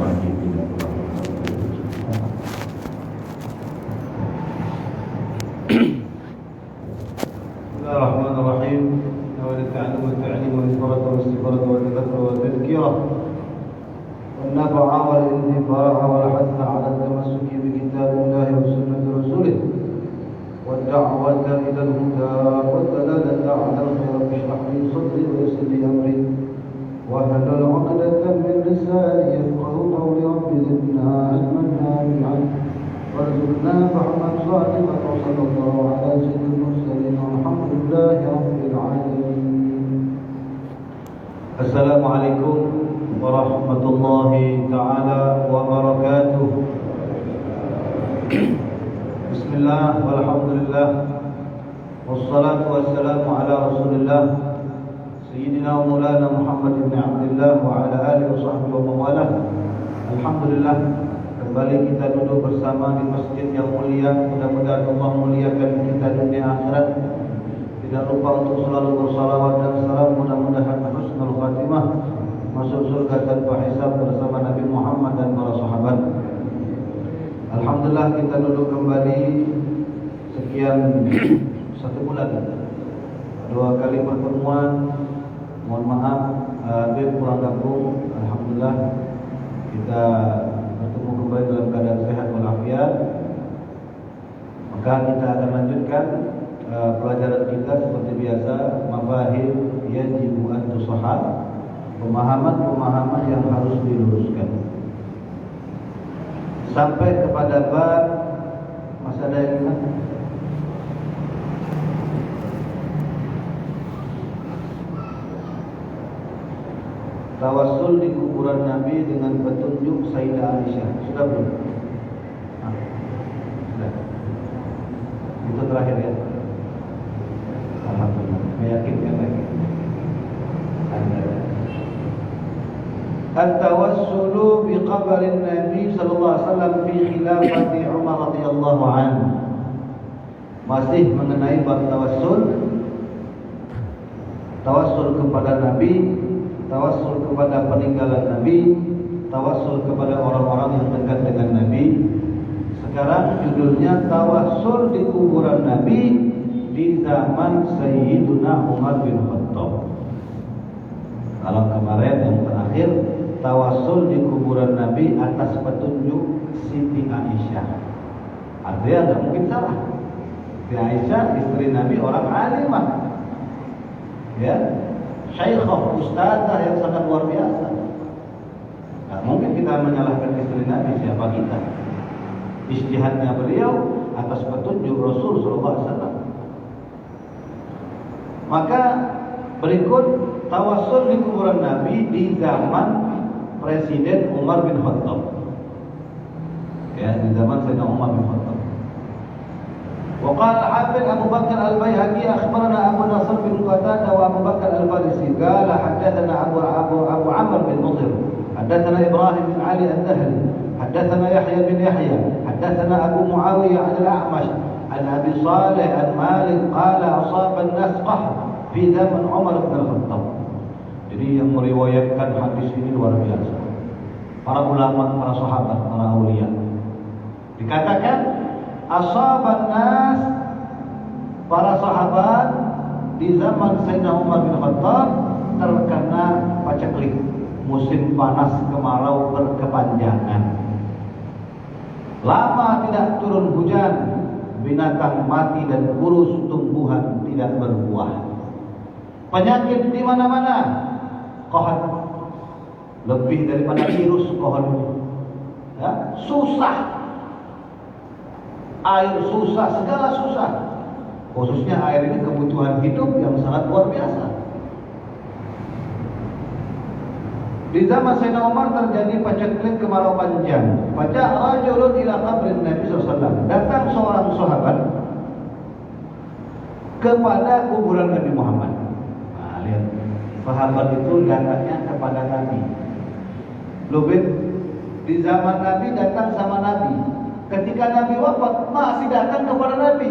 wajib tidak Bismillahirrahmanirrahim. Ta'allum wa ta'lim wa ibarat wa istighfar wa tadhakkur wa tadhkirah wa nafa'a wal intifa'a wal hatta 'ala at-tamassuki bi kitabillahi wa sunnati rasulih wa da'wata ila al-huda wa dalalata 'ala al-khair bi shrahli sadri wa yassir li amri wa hlul 'uqdatan min lisani yafqahu qawli rabbi zidna 'ilman nafi'an warzuqna fahman sadiqan wa sallallahu 'ala sayyidil mursalin walhamdulillahi rabbil 'alamin. Assalamualaikum warahmatullahi ta'ala wabarakatuh. Bismillah walhamdulillah wassalatu wassalamu ala rasulillah Sayyidina wa maulana Muhammad ibn Abdullah wa ala alihi wa sahbihi wa mawalah. Alhamdulillah, kembali kita duduk bersama di masjid yang mulia. Mudah-mudahan Allah muliakan kita dunia akhirat. Tidak lupa untuk selalu bersalawat dan salam, mudah-mudahan husnul khatimah, masuk surga tanpa hisab bersama Nabi Muhammad dan para sahabat. Alhamdulillah, kita duduk kembali sekian 1 bulan, 2 kali pertemuan. Mohon maaf, Habib pulang kampung. Alhamdulillah, kita bertemu kembali dalam keadaan sehat walafiat. Maka kita akan lanjutkan pelajaran kita seperti biasa, mafahim yajibu an tusahhah, pemahaman-pemahaman yang harus diluruskan, sampai kepada bab masa ada yang ingat? Tawassul di kuburan Nabi dengan petunjuk Sayyidah Aisyah. Sudah belum? Sudah. Itu terakhir ya. Alhamdulillah, meyakinkan lagi. At-tawassulu bi qabrin Nabi sallallahu alaihi wasallam fi khilafati Umar radhiyallahu anhu. Masih mengenai bab tawassul. Tawassul kepada Nabi, tawassul kepada peninggalan Nabi, tawassul kepada orang-orang yang dekat dengan Nabi. Sekarang judulnya tawassul di kuburan Nabi di zaman Sayyiduna Umar bin Khattab. Kalau kemarin yang terakhir tawassul di kuburan Nabi atas petunjuk Siti Aisyah. Artinya tidak mungkin salah. Siti Aisyah istri Nabi orang alimah, ya, syaikhah, ustazah yang sangat luar biasa. Nah, mungkin kita menyalahkan istri Nabi, siapa kita? Ijtihadnya beliau atas petunjuk Rasul sallallahu alaihi wasallam. Maka berikut tawassul di kuburan Nabi di zaman Presiden Umar bin Khattab. Ya, di zaman Sayyidina Umar bin Khattab. وقال حافظ أبو بكر البيهقي أخبرنا أبو نصر بن قتادة وأبو بكر الفارسي قال حدثنا أبو عمرو بن مطر حدثنا إبراهيم بن علي الدهري حدثنا يحيى بن يحيى حدثنا أبو معاوية عن الأعمش عن أبي صالح عن مالك قال أصاب الناس قحط في zaman Umar bin Khattab. Jadi yang meriwayatkan hadis ini luar biasa. Para ulama, para sahabat, para aulia. Dikatakan asaban nas, para sahabat di zaman Sayyidina Umar bin Khattab terkena paceklik, musim panas kemarau berkepanjangan. Lama tidak turun hujan, binatang mati dan kurus, tumbuhan tidak berbuah. Penyakit di mana-mana, qahat, lebih daripada virus qahat. Ya, susah, air susah, segala susah. Khususnya air ini kebutuhan hidup yang sangat luar biasa. Di zaman Sayyidina Umar terjadi paceklik kemarau panjang. Faja'a rajulun ila qabrin Nabi SAW. Datang seorang sahabat kepada kuburan Nabi Muhammad. Lihat, sahabat itu datangnya kepada Nabi. Lubit di zaman Nabi datang sama Nabi. Ketika Nabi wafat masih datang kepada Nabi,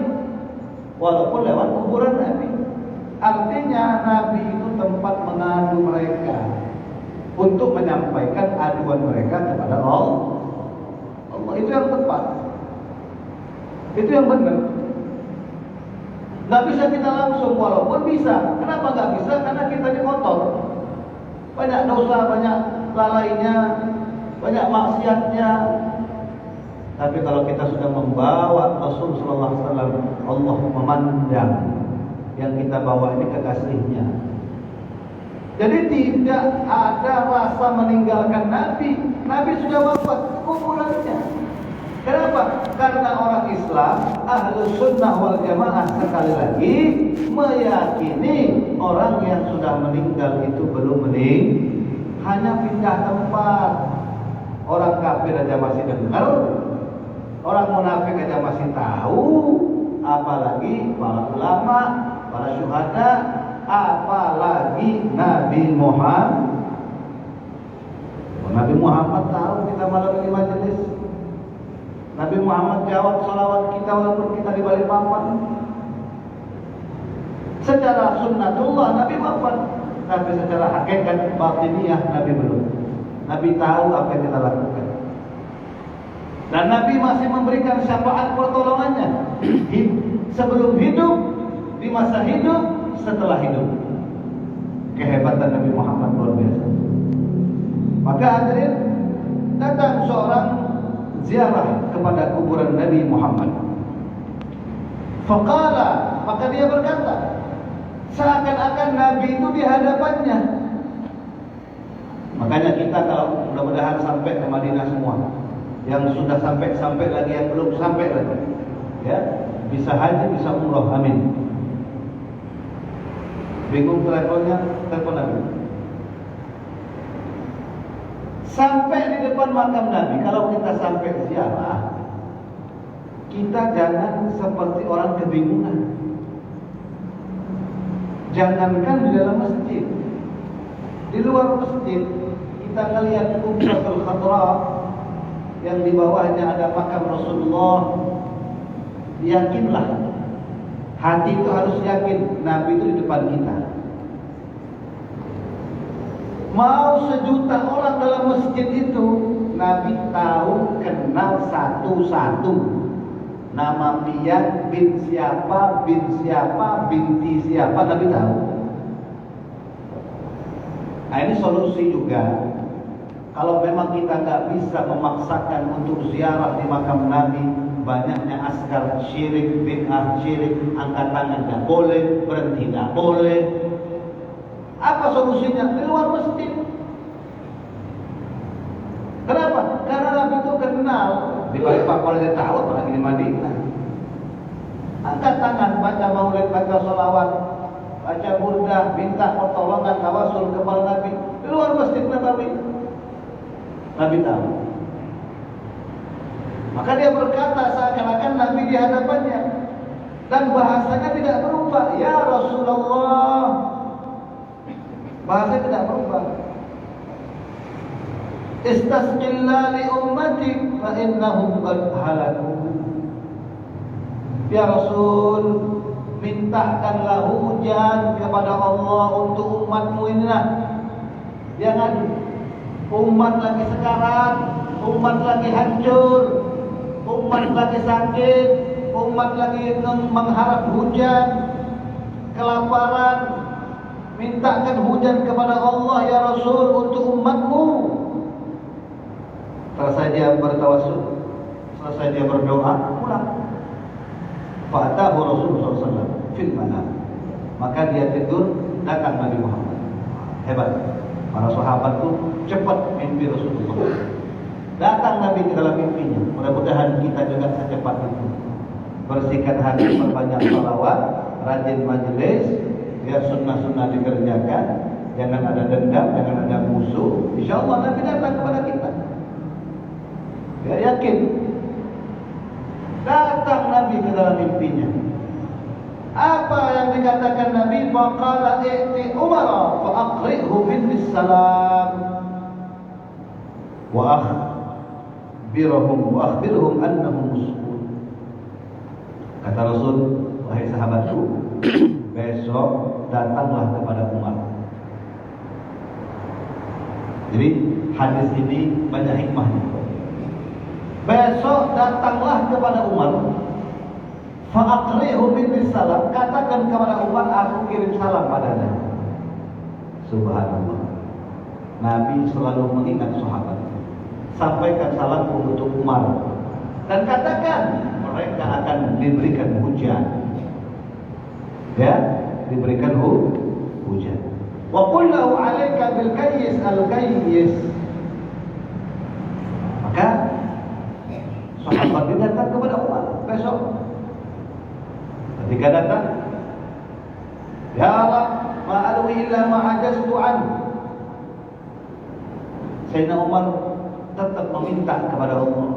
walaupun lewat kuburan Nabi. Artinya Nabi itu tempat mengadu mereka, untuk menyampaikan aduan mereka kepada itu yang tepat, itu yang benar. Nggak bisa kita langsung, walaupun bisa. Kenapa nggak bisa? Karena kita ini kotor, banyak dosa, banyak lalainya, banyak maksiatnya. Tapi kalau kita sudah membawa Rasul Sallallahu Alaihi Wasallam, Allah memandang yang kita bawa ini kekasihnya. Jadi tidak ada rasa meninggalkan Nabi. Nabi sudah wafat, kuburannya. Kenapa? Karena orang Islam, Ahlus Sunnah wal Jamaah sekali lagi meyakini orang yang sudah meninggal itu belum meninggal, hanya pindah tempat. Orang kafir aja masih dengar, orang munafik aja masih tahu, apalagi para ulama, para syuhada, apalagi Nabi Muhammad. Nabi Muhammad tahu kita malam ini majelis. Nabi Muhammad jawab salawat kita walaupun kita di balik papan. Secara sunnatullah Nabi wafat, tapi secara hakikat batiniyah Nabi belum. Nabi tahu apa yang kita lakukan. Dan Nabi masih memberikan syafaat pertolongannya sebelum hidup, di masa hidup, setelah hidup. Kehebatan Nabi Muhammad luar biasa. Maka hadirin, datang seorang ziarah kepada kuburan Nabi Muhammad. Faqala, maka dia berkata, seakan-akan Nabi itu di hadapannya. Makanya kita kalau mudah-mudahan sampai ke Madinah semua, yang sudah sampai lagi, yang belum sampai lagi, ya, bisa haji, bisa umrah, amin. Bingung teleponnya, telepon Nabi. Sampai di depan makam Nabi, kalau kita sampai ziarah, kita jangan seperti orang kebingungan. Jangankan di dalam masjid, di luar masjid kita melihat Qubbatul Khadra yang di bawahnya ada makam Rasulullah. Yakinlah, hati itu harus yakin Nabi itu di depan kita. Mau sejuta orang dalam masjid itu, Nabi tahu, kenal satu-satu. Nama pian, bin siapa, binti siapa, Nabi tahu. Nah ini solusi juga. Kalau memang kita nggak bisa memaksakan untuk ziarah di makam Nabi, banyaknya askar syirik, bid'ah syirik, angkat tangan nggak boleh, berhenti nggak boleh. Apa solusinya? Di luar masjid. Kenapa? Karena Nabi itu kenal. Di balik papan dia tahu, apalagi di Madinah. Angkat tangan, baca maulid, baca sholawat, baca burdah, minta pertolongan, tawasul kepada Nabi. Di luar masjid Nabi. Nabi tahu. Maka dia berkata seakan-akan Nabi di hadapannya. Dan bahasanya tidak berubah. Ya Rasulullah. Bahasa tidak berubah. Istasqillah li ummatik fa innahum qad halaku. Ya Rasul, mintakanlah hujan kepada Allah untuk umatmu ini. Jangan umat lagi sekarat, umat lagi hancur, umat lagi sakit, umat lagi mengharap hujan, kelaparan. Mintakan hujan kepada Allah ya Rasul untuk umatmu. Selesai dia bertawassul, selesai dia berdoa, pulang. Fa'atahu Rasulullah SAW fil manam. Maka dia tidur, datang Nabi Muhammad. Hebat. Para sahabat itu cepat mimpi Rasulullah. Datang Nabi ke dalam mimpinya. Mudah-mudahan kita juga secepat itu. Bersihkan hati, perbanyak salawat, rajin majelis. Ya sunnah-sunnah dikerjakan, jangan ada dendam, jangan ada musuh. Insya Allah Nabi datang kepada kita. Ya yakin. Datang Nabi ke dalam mimpinya. Apa yang dikatakan Nabi? Faqala i'ti Umar fa aqri'hu bis salam wa akhbirhum annahum muslimun. Kata Rasul, wahai sahabatku, besok datanglah kepada Umar. Jadi hadis ini banyak hikmahnya. Besok datanglah kepada Umar, fa'aqrihu minni salam, katakan kepada Umar aku kirim salam padanya. Subhanallah. Nabi selalu mengingat sahabat. Sampaikan salam untuk Umar dan katakan mereka akan diberikan hujan. Ya, diberikan hujan. Wa qul lahu 'alaika bil kayyis al-kayyis. Maka sahabat dia datang kepada Umar besok. Ketika datang, ya Allah, ma'alwi illa ma'ajaztu an. Sayyidina Umar tetap meminta kepada Allah.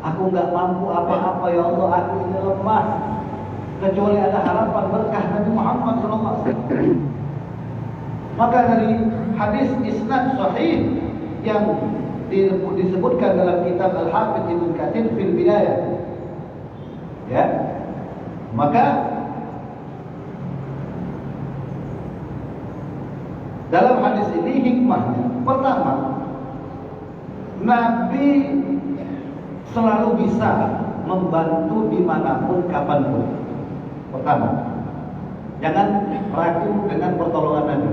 Aku enggak mampu apa-apa ya Allah, aku ini lemah. Kecuali ada harapan berkah Nabi Muhammad SAW. Maka dari hadis isnad sahih yang disebutkan dalam kitab Al-Hafidz Ibnu Katsir fil Bidayah, ya, maka dalam hadis ini hikmahnya pertama, Nabi selalu bisa membantu dimanapun kapanpun. Pertama, jangan ragu dengan pertolongan Nabi.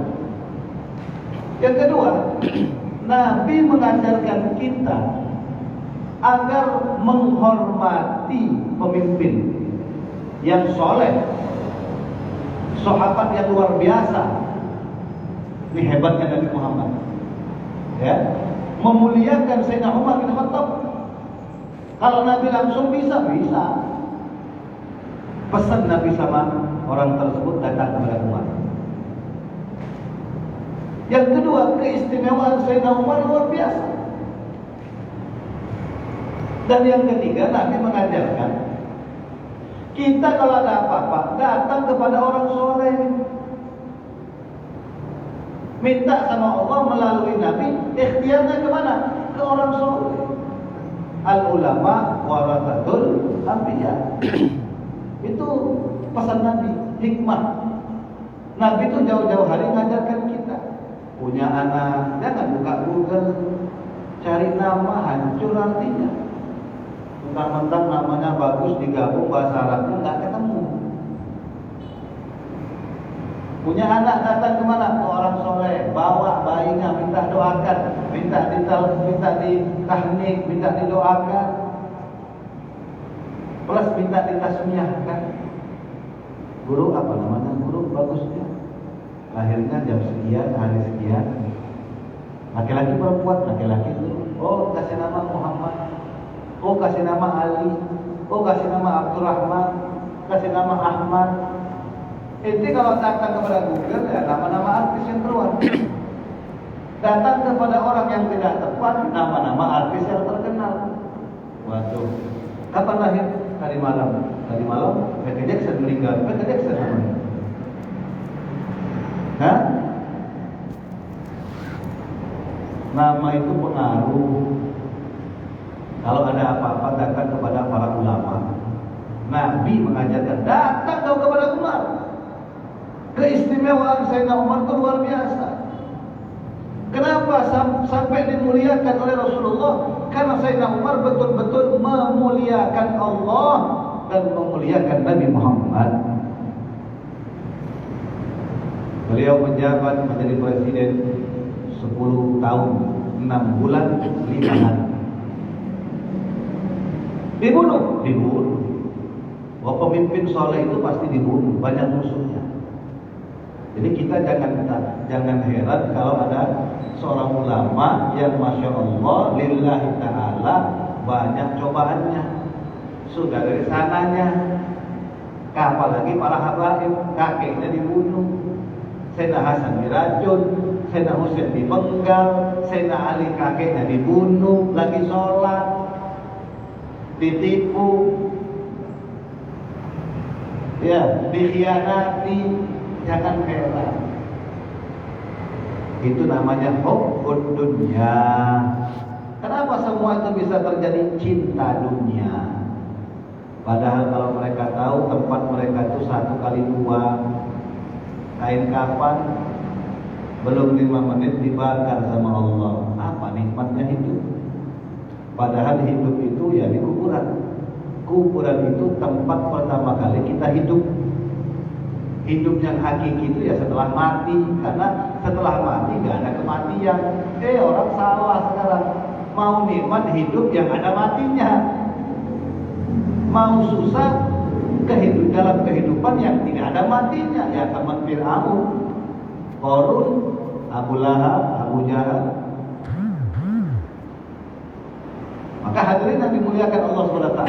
Yang kedua, Nabi mengajarkan kita agar menghormati pemimpin yang soleh, sahabat yang luar biasa. Ini hebatnya Nabi Muhammad, ya, memuliakan Sayyidina Umar bin Khattab. Kalau Nabi langsung bisa. Pesan Nabi sama orang tersebut datang kepada Umar. Yang kedua, keistimewaan Sayyidina Umar luar biasa. Dan yang ketiga, Nabi mengajarkan kita kalau ada apa-apa datang kepada orang soleh. Minta sama Allah melalui Nabi, ikhtiarnya kemana? Ke orang soleh. Al-ulama warasatul anbiya. Itu pesan Nabi, hikmah. Nabi itu jauh-jauh hari mengajarkan kita. Punya anak, jangan buka Google, cari nama, hancur artinya. Mentang-mentang namanya bagus, digabung bahasa Arabnya nggak ketemu. Punya anak, datang kemana? Ke orang soleh, bawa bayinya, minta doakan, minta ditahnik, minta didoakan, plus minta ditasmiyahkan. Guru apa namanya? Guru bagusnya lahirnya jam sekian, hari sekian. Laki-laki perempuan, laki-laki itu. Oh, kasih nama Muhammad. Oh, kasih nama Ali. Oh, kasih nama Abdurrahman. Kasih nama Ahmad. Ini kalau datang kepada Google, ya nama-nama artis yang keluar. Datang kepada orang yang tidak tepat, nama-nama artis yang terkenal. Waduh, kapan lahir? Tadi malam. Tadi malam Michael Jackson meninggal. Michael Jackson namanya. Hah? Nama itu pengaruh. Kalau ada apa-apa datang kepada para ulama. Nabi mengajarkan datang kau kepada Umar. Keistimewaan Sayyidina Umar itu luar biasa. Kenapa sampai dimuliakan oleh Rasulullah? Karena Sayyidina Umar betul-betul memuliakan Allah dan memuliakan Nabi Muhammad. Beliau menjabat menjadi presiden 10 tahun 6 bulan 5 hari. Dibunuh. Wah, pemimpin soleh itu pasti dibunuh, banyak musuhnya. Jadi kita jangan heran kalau ada seorang ulama yang masya Allah lillahi ta'ala banyak cobaannya. Sudah dari sananya, apalagi para habaib, kakeknya dibunuh, Sayyidina Hasan diracun, Sayyidina Husain dipenggal, Sayyidina Ali kakeknya dibunuh, lagi sholat, ditipu, ya, dikhianati. Jangan heran. Itu namanya hubbud dunya. Kenapa semua itu bisa terjadi? Cinta dunia. Padahal kalau mereka tahu tempat mereka itu 1 kali 2 kain kapan belum 5 menit dibakar sama Allah. Apa nikmatnya itu? Padahal hidup itu ya di kuburan. Kuburan itu tempat pertama kali kita hidup. Hidup yang hakiki itu ya setelah mati. Karena setelah mati gak ada kematian. Orang salah sekarang. Mau nikmat hidup yang ada matinya. Mau susah dalam kehidupan yang tidak ada matinya. Ya teman Fir'aun, Qarun, Abu Lahab, Abu Jahal. Maka hadirin yang dimuliakan Allah SWT,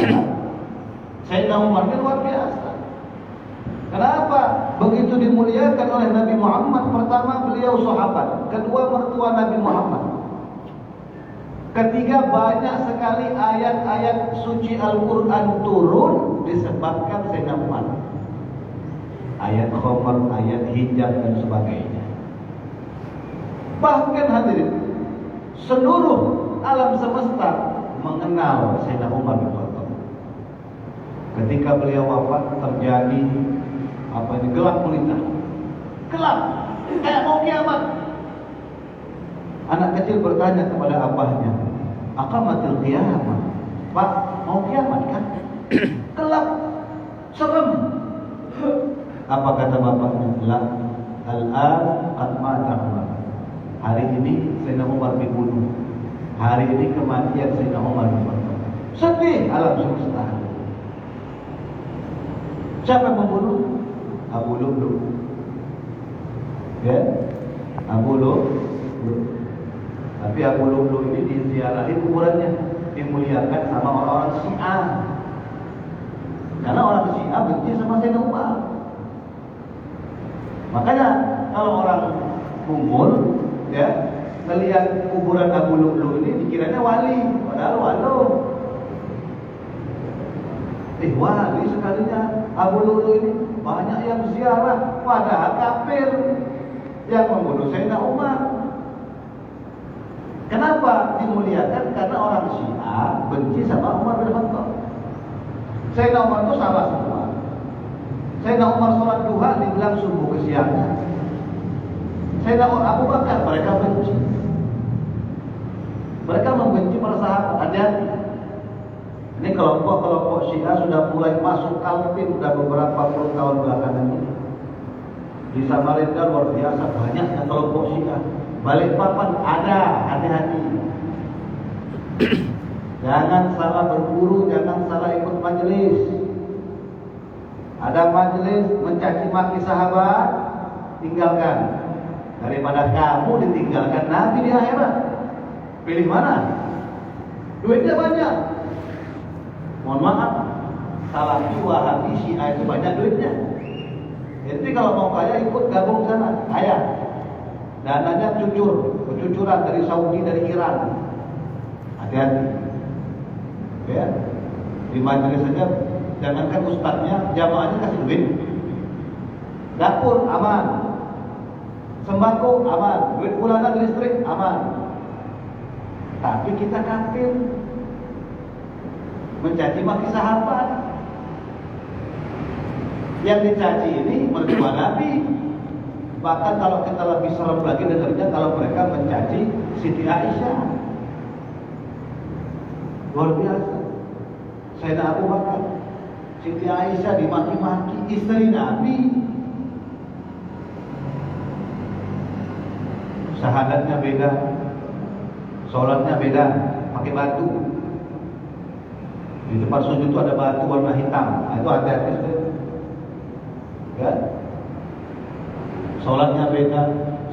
Sayyidina Umar ini luar biasa. Kenapa? Begitu dimuliakan oleh Nabi Muhammad. Pertama, beliau sahabat. Kedua, mertua Nabi Muhammad. Ketiga, banyak sekali ayat-ayat suci Al-Quran turun disebabkan Sayyidina Umar. Ayat khamar, ayat hijab dan sebagainya. Bahkan hadirin, seluruh alam semesta mengenal Sayyidina Umar bin Khattab. Ketika beliau wafat terjadi gelap gulita. Gelap, kayak mau kiamat. Anak kecil bertanya kepada abahnya, "Aqamatil qiyamah?" "Pak, mau kiamat kan?" "Gelap, serem." Apa kata bapaknya? "La, al-an qad mata Umar." Hari ini Sayyidina Umar dibunuh. Hari ini kematian Sayyidina Umar bin Khattab. Sedih alam semesta. Siapa yang membunuh? Abu Lu'lu'. Ya, Abu Lu'lu'. Tapi Abu Lu'lu' ini diziarahi kuburannya, dimuliakan sama orang-orang Syiah. Karena orang Syiah benci sama Sayyidina Umar. Makanya kalau orang kumul, ya, melihat kuburan Abu Lu'lu' ini dikiranya wali, padahal walu. Wali sekalinya Abu Lu'lu' ini banyak yang ziarah, padahal kafir yang membunuh Sayyidina Umar. Kenapa dimuliakan? Karena orang Syiah benci sama Umar bin Khattab. Sayyidina Umar itu salah semua. Sayyidina Umar sholat duha dibilang subuh kesiangan. Sayyidina Abu Bakar mereka benci. Mereka membenci para sahabat. Hati-hati. Ini kelompok-kelompok Syiah sudah mulai masuk kalpin sudah beberapa puluh tahun belakangan ini. Di Samarinda luar biasa banyaknya kelompok Syiah. Balikpapan ada, hati-hati. Jangan salah berburu, jangan salah ikut majelis. Ada majelis mencaci maki sahabat, tinggalkan. Daripada kamu ditinggalkan Nabi di akhirat. Pilih mana? Duitnya banyak. Mohon maaf, Salafi, Wahabi, Syiah itu banyak duitnya. Jadi kalau mau kaya ikut gabung sana, kaya. Dananya kecucuran dari Saudi, dari Iran. Hati-hati. Ya. Di majelis saja, jangankan ustadznya, jamaahnya kasih duit. Dapur aman, sembako aman, duit bulanan listrik aman. Tapi kita kafir, mencaci maki sahabat. Yang dicaci ini mertua Nabi. Bahkan kalau kita lebih serem lagi dengarnya kalau mereka mencaci Siti Aisyah. Luar biasa. Sayyidina Abu Bakar, Siti Aisyah dimaki-maki, istri Nabi. Syahadatnya beda, sholatnya beda, pakai batu. Di tempat sujud itu ada batu warna hitam. Nah, itu hati-hati. Ya. Sholatnya beda,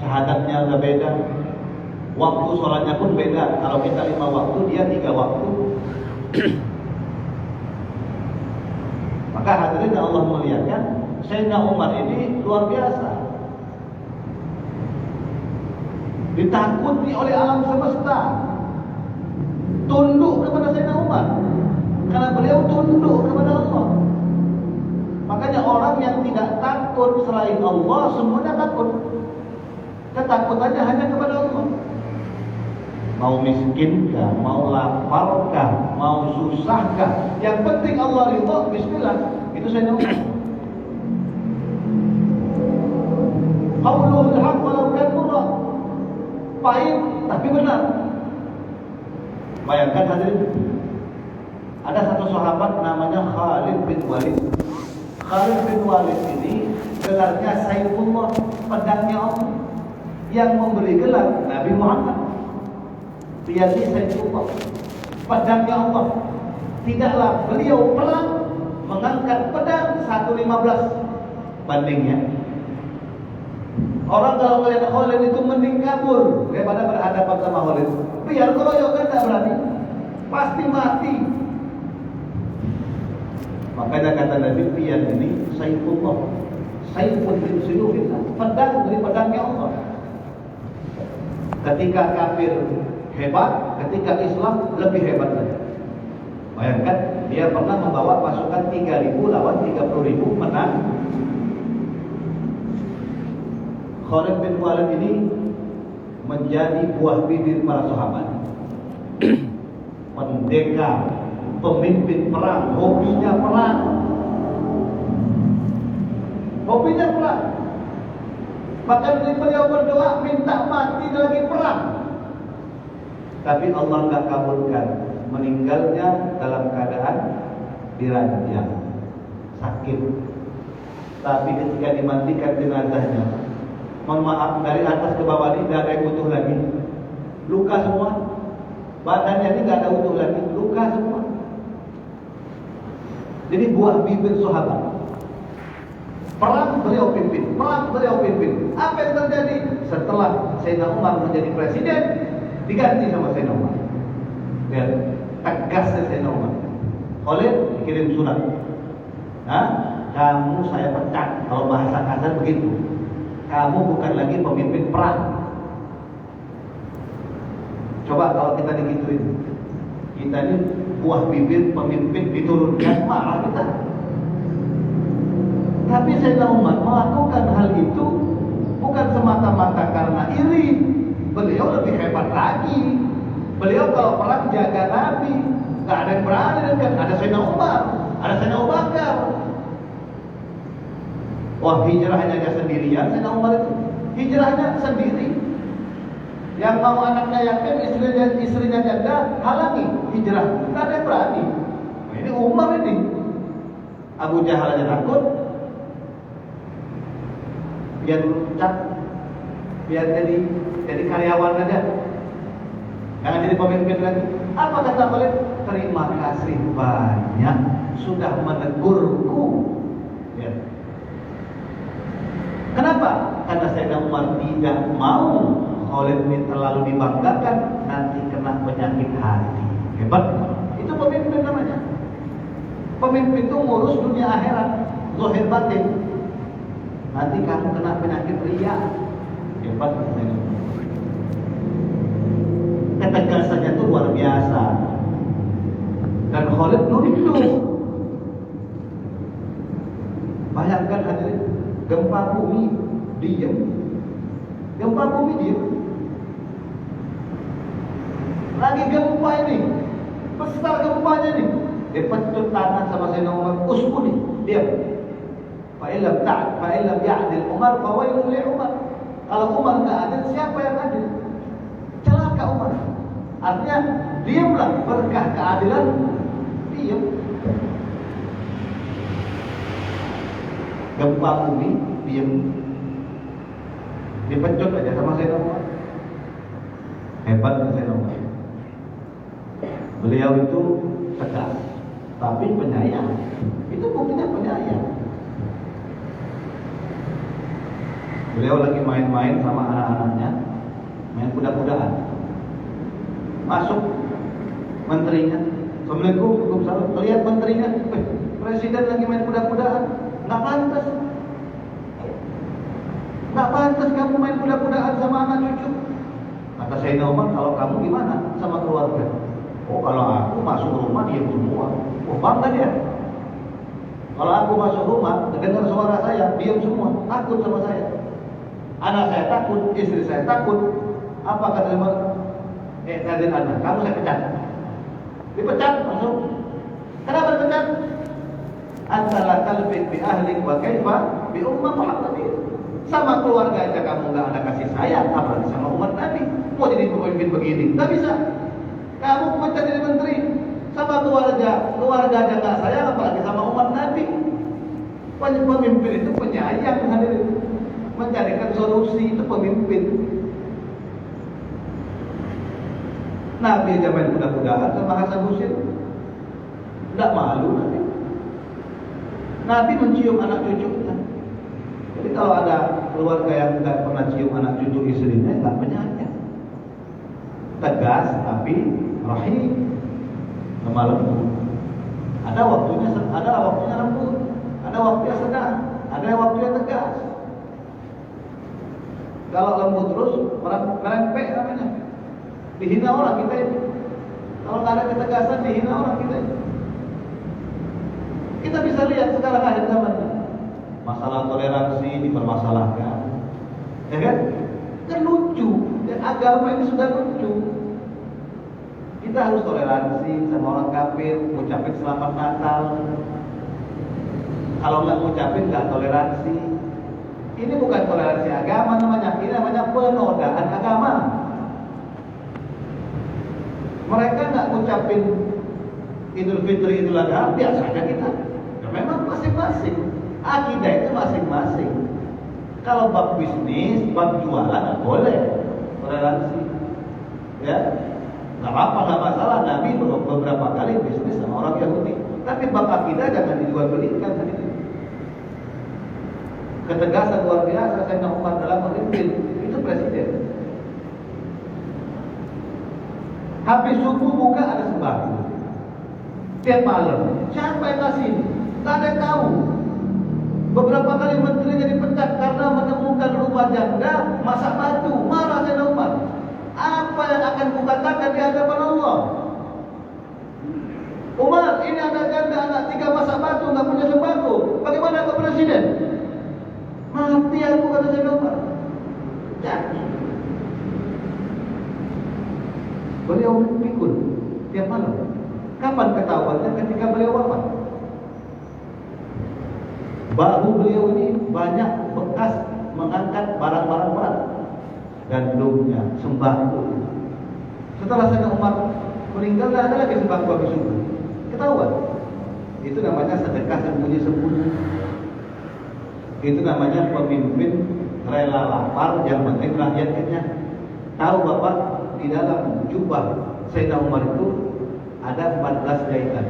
syahadatnya juga beda, waktu sholatnya pun beda. Kalau kita 5 waktu, dia 3 waktu. Maka hadirin yang Allah muliakan, Sayyidina Umar ini luar biasa, ditakuti oleh alam semesta, tunduk kepada Sayyidina Umar karena beliau tunduk kepada Allah. Makanya orang yang tidak takut selain Allah semuanya takut. Ketakutannya hanya kepada Allah. Mau miskinkah, mau laparkah, mau susahkah, yang penting Allah ridha, bismillah. Itu saya tahu. Qauluhul haq walau kan murrah. Pahit tapi benar. Bayangkan hadirin, ada satu sahabat namanya Khalid bin Walid. Khalid bin Walid ini gelarnya Saifullah, pedangnya Allah, yang memberi gelar Nabi Muhammad. Dia Saifullah, pedangnya Allah. Tidaklah beliau perang mengangkat pedang 115 bandingnya. Orang kalau melihat Khalid itu mending kabur daripada berhadapan sama Khalid. Biar keroyokan tak berani, pasti mati. Makanya kata Nabi, pian ini Saifullah, Saifun bin Suyufillah, pedang dari pedangnya Allah. Ketika kafir hebat, ketika Islam lebih hebat lagi. Bayangkan, dia pernah membawa pasukan 3.000 lawan 30.000 menang. Khalid bin Walid ini menjadi buah bibir para sahabat. Pendekar, pemimpin perang, hobinya perang. Hobinya perang. Bahkan beliau berdoa minta mati lagi perang. Tapi Allah enggak kabulkan. Meninggalnya dalam keadaan diranjang, sakit. Tapi ketika dimandikan jenazahnya, mohon maaf, dari atas ke bawah ini tidak ada yang utuh lagi, luka semua. Badannya ini tidak ada utuh lagi, luka semua. Jadi buah bibir sahabat. Perang beliau pimpin, perang beliau pimpin. Apa yang terjadi? Setelah Sayyidina Umar menjadi presiden, diganti sama Sayyidina Umar. Dan tegasnya Sayyidina Umar, Khalid kirim surat, kamu saya pecat. Kalau bahasa kasar begitu, kamu bukan lagi pemimpin perang. Coba kalau kita digituin, kita ini buah bibir pemimpin diturunkan, marah kita. Tapi Sayyidina Umar melakukan hal itu bukan semata-mata karena iri. Beliau lebih hebat lagi. Beliau kalau perang jaga Nabi, nggak ada yang berani dekat. Ada Sayyidina Umar, ada Sayyidina Abu Bakar. Wah, hijrahnya dia sendirian. Sayyidina Umar itu hijrahnya sendiri. Yang mau anaknya yatim, istrinya janda, halangi hijrah. Nggak ada yang berani. Nah, ini Umar ini. Abu Jahal aja takut. Biar cap, biar jadi karyawan aja. Jangan jadi pemimpin lagi. Apa kata Khalid? Terima kasih banyak sudah menegurku. Ya. Kenapa? Karena Sayyidina Umar tidak mau Khalid ini terlalu dibanggakan, nanti kena penyakit hati. Hebat. Itu pemimpin namanya. Pemimpin itu ngurus dunia akhirat, zahir batin. Nanti kamu kena penyakit riya. Hebat Sayyidina Umar. Ketegasannya itu luar biasa. Dan Khalid nunduk. Bayangkan hadirin, gempa bumi diam. Gempa bumi diam. Lagi gempa ini, besar gempanya nih. Dipecut tangan sama Sayyidina Umar, uskuni, diam. Fa'ilam ya'dil Umar, fawailun li Umar. Kalau Umar enggak adil, siapa yang adil? Celaka Umar. Artinya diamlah, berkah keadilan diam. Gempa bumi diam. Dipecut aja sama Sayyidina Umar. Hebat Sayyidina Umar. Beliau itu tegas, tapi penyayang. Itu buktinya penyayang. Beliau lagi main-main sama anak-anaknya, main kuda-kudaan. Masuk menterinya, Assalamualaikum, Waalaikumsalam. Lihat menterinya, presiden lagi main kuda-kudaan. Nggak pantas. Nggak pantas kamu main kuda-kudaan sama anak cucu. Kata Sayyidina Umar, kalau kamu gimana sama keluarga? Oh, kalau aku masuk rumah diam semua. Oh, bangga dia. Kalau aku masuk rumah, dengar suara saya, diam semua, takut sama saya. Anak saya takut, istri saya takut. Apa kata Umar? Tadi anak, kamu saya pecat. Dipecat langsung. Kenapa dipecat? Antara talfit bi ahlik wa kaifa bi ummah Muhammadin. Sama keluarga aja kamu nggak ada kasih sayang, apalagi sama umat Nabi. Mau jadi pemimpin begini, nggak bisa. Kamu pecat jadi menteri, sama keluarga aja nggak sayang, apalagi sama umat Nabi. Pemimpin itu penyayang, hadirin, mencarikan solusi, itu pemimpin. Nabi aja main kuda-kudaan sama Hasan Husin, nggak malu Nabi. Nabi mencium anak cucunya. Jadi kalau ada keluarga yang nggak pernah cium anak cucu istrinya, nggak penyayang. Tegas tapi rahim, lemah lembut. Ada waktunya lembut, ada waktunya sedang, ada waktunya tegas. Kalau lembut terus merempek namanya, dihina orang kita ini. Kalau nggak ada ketegasan, dihina orang kita ini. Kita bisa lihat sekarang akhir zaman, masalah toleransi dipermasalahkan, ya kan? Kan lucu, dan agama ini sudah lucu. Kita harus toleransi sama orang kafir, ngucapin selamat Natal. Kalau nggak ngucapin, nggak toleransi. Ini bukan toleransi agama namanya, ini namanya penodaan agama. Mereka nggak ngucapin Idul Fitri, Idul Adha, biasa aja kita. Ya, memang masing-masing, akidah itu masing-masing. Kalau bab bisnis, bab jualan, nggak boleh toleransi. Ya, nggak apa-apa, nggak masalah. Nabi beberapa kali bisnis sama orang Yahudi. Tapi bab akidah jangan dijual belikan. Ketegasan luar biasa Sayyidina Umar dalam memimpin, itu presiden. Habis subuh buka ada sembako tiap malam. Siapa yang kasih? Tak ada yang tahu. Beberapa kali menterinya dipecat karena menemukan rumah janda masak batu. Marah Sayyidina Umar. Apa yang akan kukatakan di hadapan Allah? Umar, ini ada janda anak 3 masak batu, nggak punya sembako. Bagaimana ke presiden? Mati aku, kata Sayyidina Umar. Jadi beliau pikun tiap malam. Kapan ketahuannya? Ketika beliau wafat. Bahu beliau ini banyak bekas mengangkat barang-barang berat, gandumnya, sembako. Setelah Sayyidina Umar meninggal, tidak ada lagi sembako habis subuh. Ketahuan. Itu namanya sedekah sembunyi-sembunyi. Itu namanya pemimpin rela lapar, yang penting rakyat kenyang. Tahu Bapak, di dalam jubah Sayyidina Umar itu ada 14 jahitan.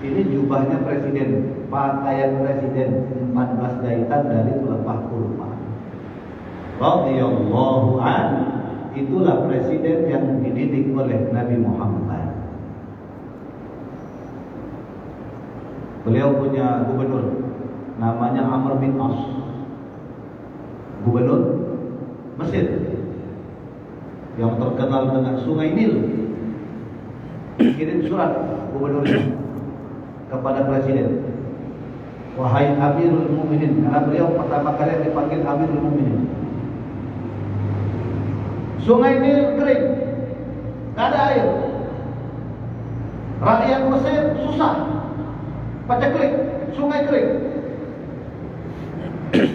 Ini jubahnya presiden, pakaian presiden, 14 jahitan dari tulepah kurma. Radhiyallahu anhu. Itulah presiden yang dididik oleh Nabi Muhammad. Beliau punya gubernur namanya Amr bin As, gubernur Mesir yang terkenal dengan Sungai Nil. Kirim surat gubernur kepada presiden, wahai Amirul Mukminin, karena beliau pertama kali yang dipanggil Amirul Mukminin. Sungai Nil kering, tidak ada air. Rakyat Mesir susah, paceklik, sungai kering.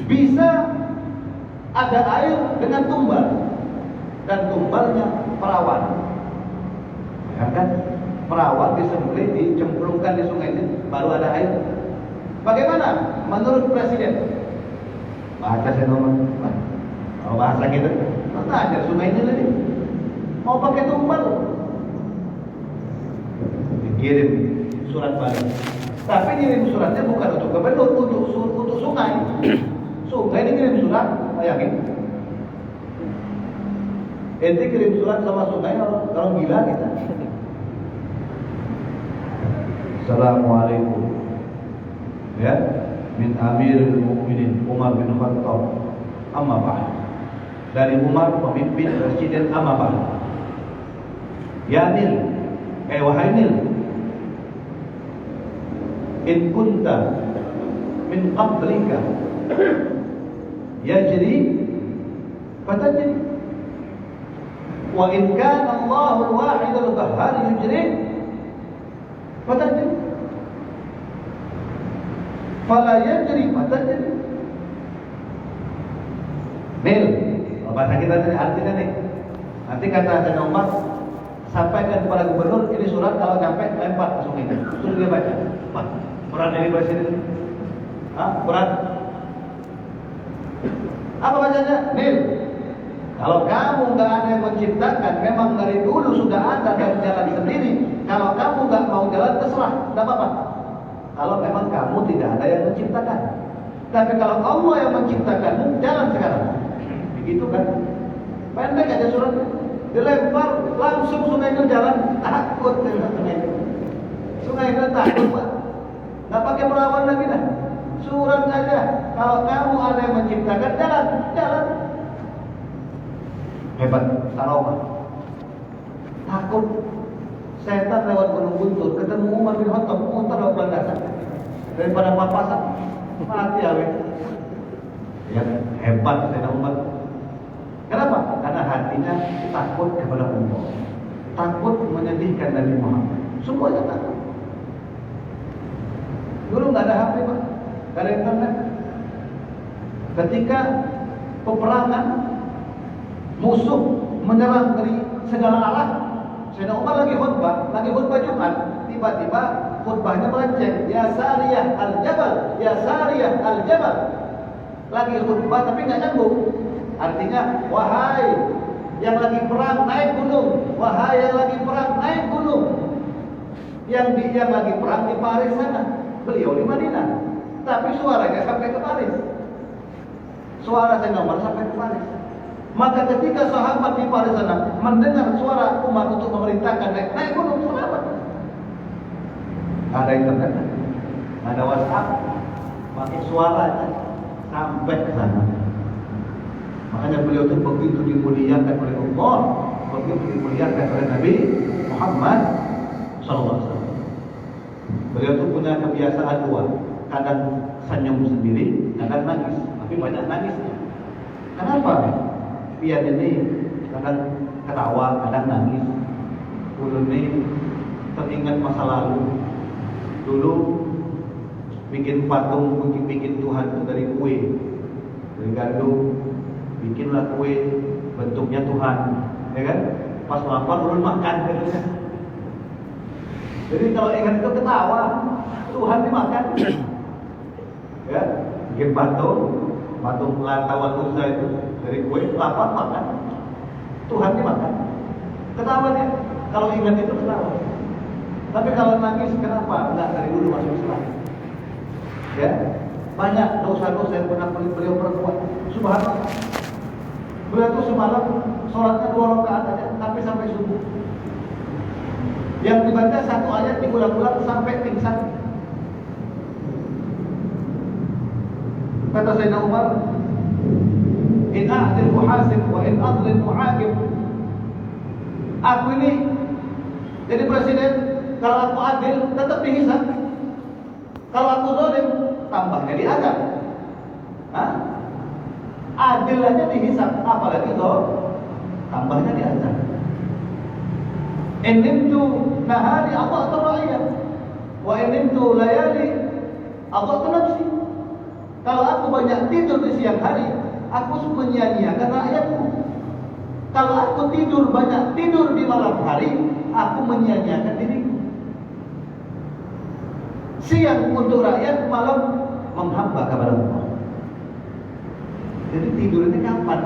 Bisa ada air dengan tumbal, dan tumbalnya perawan. Ya kan? Perawan disembelih, dicemplungkan di sungai ini, baru ada air. Bagaimana menurut presiden? Baca saya nomor. Kalau bahasa gitu, tanya sungai ini lagi. Mau pakai tumbal? Dikirim surat balik. Tapi kirim suratnya bukan untuk gubernur, untuk sungai. Sungai ini kirim surat, bayangin. Ente kirim surat sama sungai, kalau gila kita. Assalamualaikum. Ya, min Amirul Mukminin Umar bin Khattab. Amma ba'd. Dari Umar, pemimpin presiden, amma ba'd. Ya Nil, wahai Nil, in kunta min qablika yajri fatajri, wa in kana Allahu al-wahid al-qahhar yujri fatajri, fala yajri fatajri. Nil, bahasa kita tadi artinya nih. Nanti kata Sayyidina Umar, sampaikan kepada gubernur, ini surat, kalau sampai lempar ke sungai. Suruh dia baca. Wah, berat dari presiden. Berat. Apa bacanya? Nil. Kalau kamu nggak ada yang menciptakan, memang dari dulu sudah ada dan jalan sendiri. Kalau kamu nggak mau jalan, terserah, nggak apa-apa. Kalau memang kamu tidak ada yang menciptakan. Tapi kalau Allah yang menciptakanmu, jalan sekarang. Begitu kan? Pendek aja suratnya. Dilempar, langsung sungai itu jalan. Takut dengan sungai itu. Sungai itu takut, Pak. Nggak pakai melawan lagi dah. Surat aja. Kalau kamu ada yang menciptakan, jalan. Hebat, Saroma. Takut. Setan lewat Gunung Guntur, ketemu Umar bin Khattab, muter lewat landasan. Daripada papasan, mati awet. Ya, hebat Sayyidina Umar. Kenapa? Karena hatinya takut kepada Allah, takut menyedihkan Nabi Muhammad. Semuanya takut. Dulu nggak ada HP, Pak, nggak ada internet. Ketika peperangan, musuh menyerang dari segala arah, Sayyidina Umar lagi khutbah Jumat, tiba-tiba khutbahnya melenceng. Ya Sariyah al-Jabal, ya Sariyah al-Jabal. Lagi khutbah tapi nggak nyambung. Artinya, wahai yang lagi perang naik gunung, wahai yang lagi perang naik gunung. Yang lagi perang di Paris sana, beliau di Madinah. Tapi suaranya sampai ke Paris. Suara Sayyidina Umar sampai ke Paris. Maka ketika sahabat di Paris sana mendengar suara Umar untuk memerintahkan naik gunung, sahabat. Ada internet, ada WhatsApp, pakai suara aja sampai ke sana. Makanya beliau itu begitu dimuliakan oleh Allah, begitu dimuliakan oleh Nabi Muhammad SAW. Beliau itu punya kebiasaan dua, kadang senyum sendiri, kadang nangis, tapi banyak nangisnya. Kenapa? Biar ini kadang ketawa, kadang nangis. Dulu ini teringat masa lalu. Dulu bikin patung, bikin Tuhan itu dari kue, dari gandum. Bikinlah kue bentuknya Tuhan, ya kan? Pas lapar ulun makan gitu. Jadi kalau ingat itu ketawa, Tuhan dimakan. Ya, bikin patung Latawan Musa itu dari kue, lapar makan. Tuhan dimakan. Ketawa dia. Kalau ingat itu ketawa. Tapi kalau nangis kenapa? Enggak, dari dulu masih Islam. Ya, banyak dosa-dosa yang pernah beliau perbuat. Subhanallah. Beliau itu semalam sholatnya 2 rakaat aja, tapi sampai subuh. Yang dibaca 1 ayat diulang-ulang sampai pingsan. Kata Sayyidina Umar, in a'dil muhasib wa in adlil muhakib. Aku ini jadi presiden, kalau aku adil tetap dihisab. Kalau aku zalim, tambahnya diazab. Adil aja dihisab, apalagi tambahnya diazab. Inimtu nahari Allah terra'iyah, wa inimtu layali Allah nafsi. Kalau aku banyak tidur di siang hari, aku menyia-nyiakan rakyatku. Kalau aku banyak tidur di malam hari, aku menyia-nyiakan diriku. Siang untuk rakyat, malam menghamba kepada Allah. Jadi tidur ini kapan?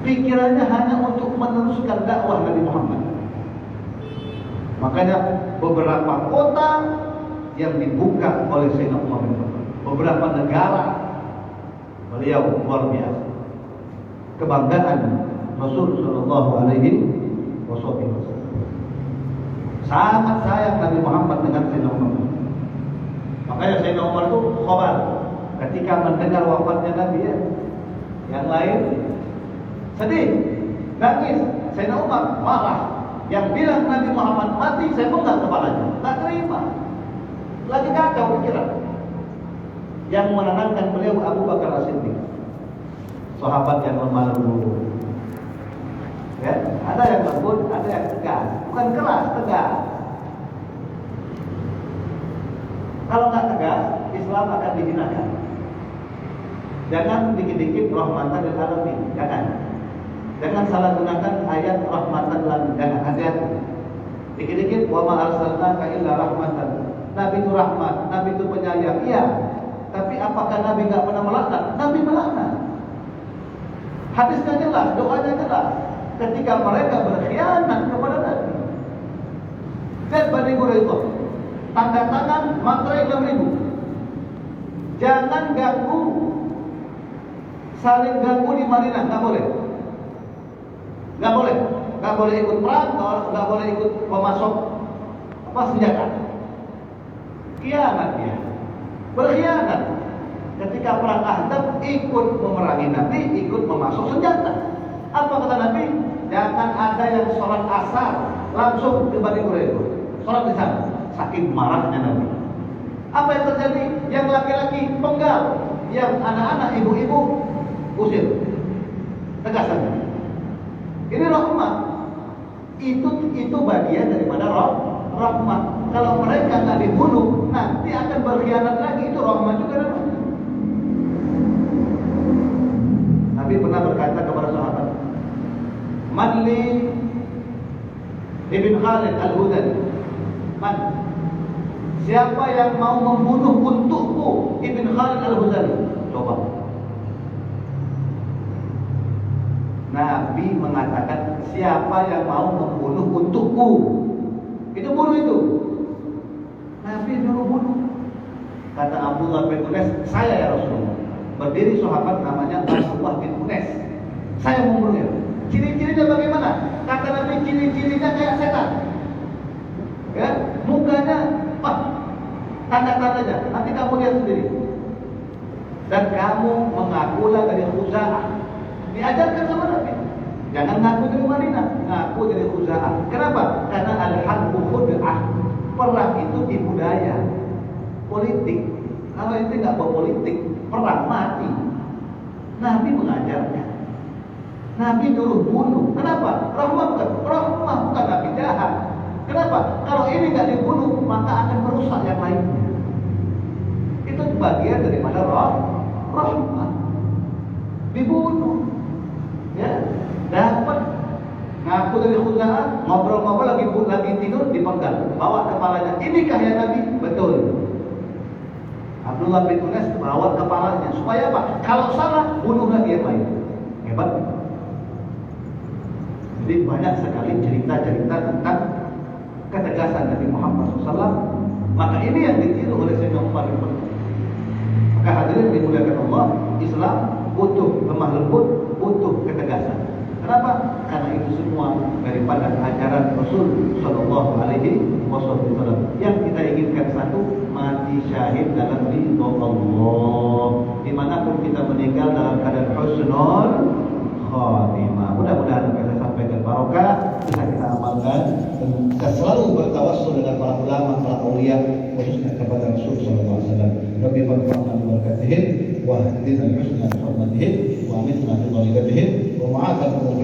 Pikirannya hanya untuk meneruskan dakwah Nabi Muhammad. Makanya beberapa kota yang dibuka oleh Sayyidina Umar bin Khattab, beberapa negara, beliau luar biasa. Kebanggaan Rasul Sallallahu Alaihi Wasallam. Sangat sayang Nabi Muhammad dengan Sayyidina Umar. Makanya Sayyidina Umar itu khabar ketika mendengar wafatnya Nabi, ya. Yang lain sedih, nangis. Sayyidina Umar marah. Yang bilang Nabi Muhammad mati, saya penggal kepalanya. Tak terima. Lagi kacau pikiran. Yang menenangkan beliau Abu Bakar As-Siddiq, sahabat yang lemah lembut. Ya, ada yang lembut, ada yang tegas. Bukan keras, tegas. Kalau nggak tegas, Islam akan dihinakan. Jangan dikit-dikit rahmatan lil alamin, jangan. Jangan salah gunakan ayat rahmatan lil alamin. Jangan, hati-hati. Dikit-dikit wa ma arsalnaka illa rahmatan. Nabi itu rahmat, Nabi itu penyayang. Iya. Tapi apakah Nabi enggak pernah melaknat? Nabi melaknat. Hadisnya jelas, doanya jelas. Ketika mereka berkhianat kepada Nabi. Dan Bani Quraidah, tanda tangan materai 6.000. Jangan ganggu, saling ganggu di Madinah, nggak boleh. Nggak boleh. Nggak boleh ikut perang, nggak boleh ikut memasok senjata. Khianat dia, berkhianat. Ketika perang Ahzab ikut memerangi Nabi, ikut memasok senjata. Apa kata Nabi? Jangan ada yang sholat asar langsung ke Bani Quraidah. Sholat di sana. Saking marahnya Nabi. Apa yang terjadi? Yang laki-laki penggal, yang anak-anak, ibu-ibu usir. Tegasan. Ini rahmat. Itu bagian daripada rahmat. Kalau mereka nggak dibunuh, nanti akan berkhianat lagi. Itu rahmat juga namanya. Nabi pernah berkata kepada sahabat, Manli Ibn Khalid Al-Hudani, Man, siapa yang mau membunuh untukku Ibn Khalid Al-Hudani? Coba. Nabi mengatakan, siapa yang mau membunuh untukku? Itu bunuh itu. Nabi nyuruh bunuh. Kata Abdullah bin Unes, saya ya Rasulullah. Berdiri sahabat namanya Abdullah bin Unes. Saya membunuhnya. Ciri-cirinya bagaimana? Kata Nabi, ciri-cirinya kayak setan. Ya, mukanya, tanda-tandanya. Nanti kamu lihat sendiri. Dan kamu mengakulah dari Khuza'ah. Diajarkan sama Nabi. Jangan ngaku dari Madinah, ngaku dari Khuza'ah. Kenapa? Karena al-harbu khud'ah. Perang itu di budaya politik. Kalau itu nggak berpolitik, perang mati. Nabi mengajarnya. Nabi dulu bunuh. Kenapa? Rahmah bukan Nabi jahat. Kenapa? Kalau ini nggak dibunuh, maka akan merusak yang lainnya. Itu bagian daripada rahmah. Dibunuh. Ya, dapat ngaku dari Khuza'ah, ngobrol-ngobrol lagi tidur dipenggal, bawa kepalanya. Inikah ya Nabi? Betul. Abdullah bin Unes bawa kepalanya. Supaya apa? Kalau salah, bunuh lagi yang lain. Hebat. Jadi banyak sekali cerita-cerita tentang ketegasan Nabi Muhammad SAW. Maka ini yang ditiru oleh Sayyidina Umar bin Khattab. Maka hadirin dimuliakan Allah, Islam butuh lemah lembut, butuh ketegasan. Kenapa? Karena itu semua daripada ajaran Rasul Sallallahu Alaihi Wasallam. Yang kita inginkan satu, mati syahid dalam ridho Allah. Dimanapun kita meninggal dalam keadaan husnul khatimah. Mudah-mudahan apa yang saya sampaikan barokah, bisa kita amalkan dan kita selalu bertawassul dengan para ulama, para aulia, khususnya kepada Rasul Sallallahu Alaihi Wasallam. Rabbi fa'alna bi barakatihim wa hadina al-husna bi hurmatihim wa amitna bi barakatihim wa ma'afat